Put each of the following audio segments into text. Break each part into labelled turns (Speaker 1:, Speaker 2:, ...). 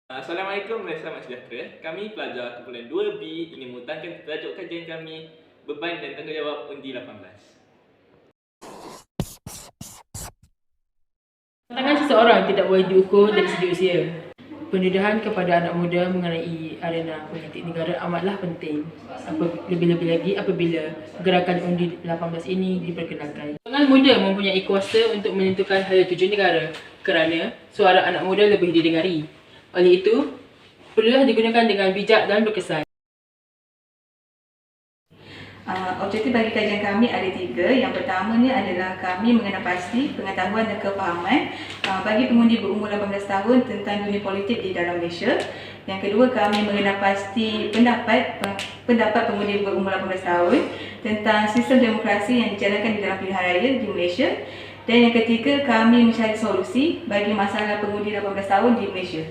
Speaker 1: Assalamualaikum dan selamat sejahtera. Kami pelajar kumpulan 2B ingin mengutarakan tajuk kajian kami Beban dan Tanggungjawab Undi 18.
Speaker 2: Tantangan seseorang tidak boleh diukur dari segi usia. Pendedahan kepada anak muda mengenai arena politik negara amatlah penting. Lebih-lebih lagi apabila gerakan undi 18 ini diperkenalkan. Kalangan muda mempunyai kuasa untuk menentukan hala tuju negara kerana suara anak muda lebih didengari. Oleh itu, perlulah digunakan dengan bijak dan berkesan.
Speaker 3: Objektif bagi kajian kami ada 3. Yang pertamanya adalah kami mengenal pasti pengetahuan dan kefahaman bagi pengundi berumur 18 tahun tentang dunia politik di dalam Malaysia. Yang kedua, kami mengenal pasti pendapat pengundi berumur 18 tahun tentang sistem demokrasi yang dijalankan di dalam pilihan raya di Malaysia. Dan yang ketiga, kami mencari solusi bagi masalah pengundi 18 tahun di Malaysia.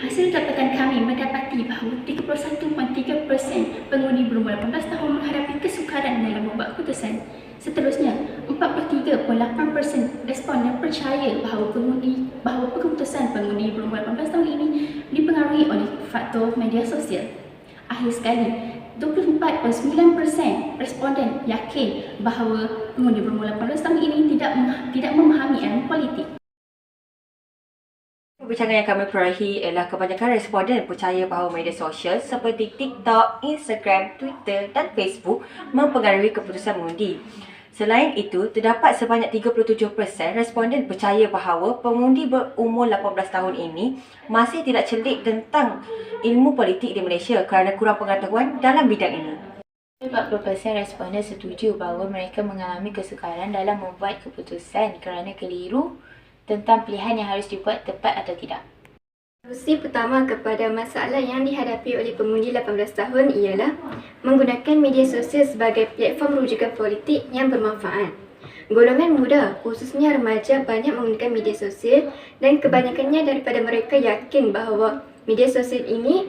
Speaker 4: Hasil dapatan kami mendapati bahawa 31.3% pengundi berumur 18 tahun menghadapi kesukaran dalam membuat keputusan. Seterusnya, 43.8% responden percaya bahawa keputusan pengundi berumur 18 tahun ini dipengaruhi oleh faktor media sosial. Akhir sekali, 24.9% responden yakin bahawa pengundi berumur 18 tahun ini tidak memahami ilmu politik.
Speaker 5: Perbincangan yang kami perahi ialah kebanyakan responden percaya bahawa media sosial seperti TikTok, Instagram, Twitter dan Facebook mempengaruhi keputusan mengundi. Selain itu, terdapat sebanyak 37% responden percaya bahawa pengundi berumur 18 tahun ini masih tidak celik tentang ilmu politik di Malaysia kerana kurang pengetahuan dalam bidang ini.
Speaker 6: 40% responden setuju bahawa mereka mengalami kesukaran dalam membuat keputusan kerana keliru tentang pilihan yang harus dibuat tepat atau tidak.
Speaker 7: Solusi pertama kepada masalah yang dihadapi oleh pengundi 18 tahun ialah menggunakan media sosial sebagai platform rujukan politik yang bermanfaat. Golongan muda, khususnya remaja, banyak menggunakan media sosial dan kebanyakannya daripada mereka yakin bahawa media sosial ini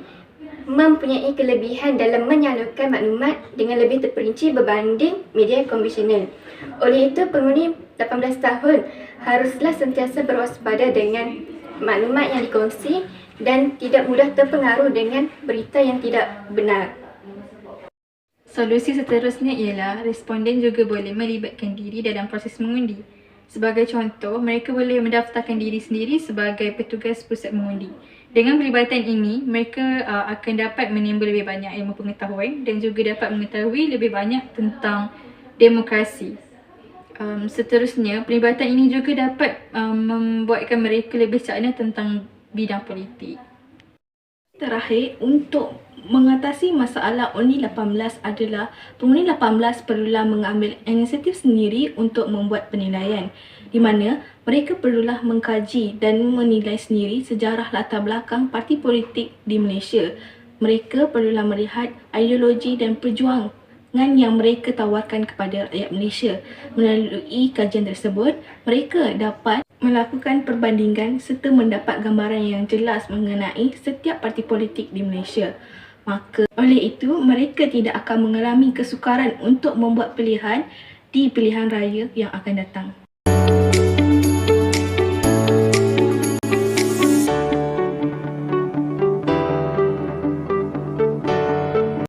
Speaker 7: mempunyai kelebihan dalam menyalurkan maklumat dengan lebih terperinci berbanding media konvensional. Oleh itu, pengundi 18 tahun haruslah sentiasa berwaspada dengan maklumat yang dikongsi dan tidak mudah terpengaruh dengan berita yang tidak benar.
Speaker 8: Solusi seterusnya ialah responden juga boleh melibatkan diri dalam proses mengundi. Sebagai contoh, mereka boleh mendaftarkan diri sendiri sebagai petugas pusat mengundi. Dengan pelibatan ini, mereka akan dapat menimba lebih banyak ilmu pengetahuan dan juga dapat mengetahui lebih banyak tentang demokrasi. Seterusnya, pelibatan ini juga dapat membuatkan mereka lebih cerna tentang bidang politik.
Speaker 9: Terakhir, untuk mengatasi masalah undi 18 adalah pengundi 18 perlulah mengambil inisiatif sendiri untuk membuat penilaian, di mana mereka perlulah mengkaji dan menilai sendiri sejarah latar belakang parti politik di Malaysia. Mereka perlulah melihat ideologi dan perjuangan yang mereka tawarkan kepada rakyat Malaysia. Melalui kajian tersebut, mereka dapat melakukan perbandingan serta mendapat gambaran yang jelas mengenai setiap parti politik di Malaysia. Maka oleh itu, mereka tidak akan mengalami kesukaran untuk membuat pilihan di pilihan raya yang akan datang.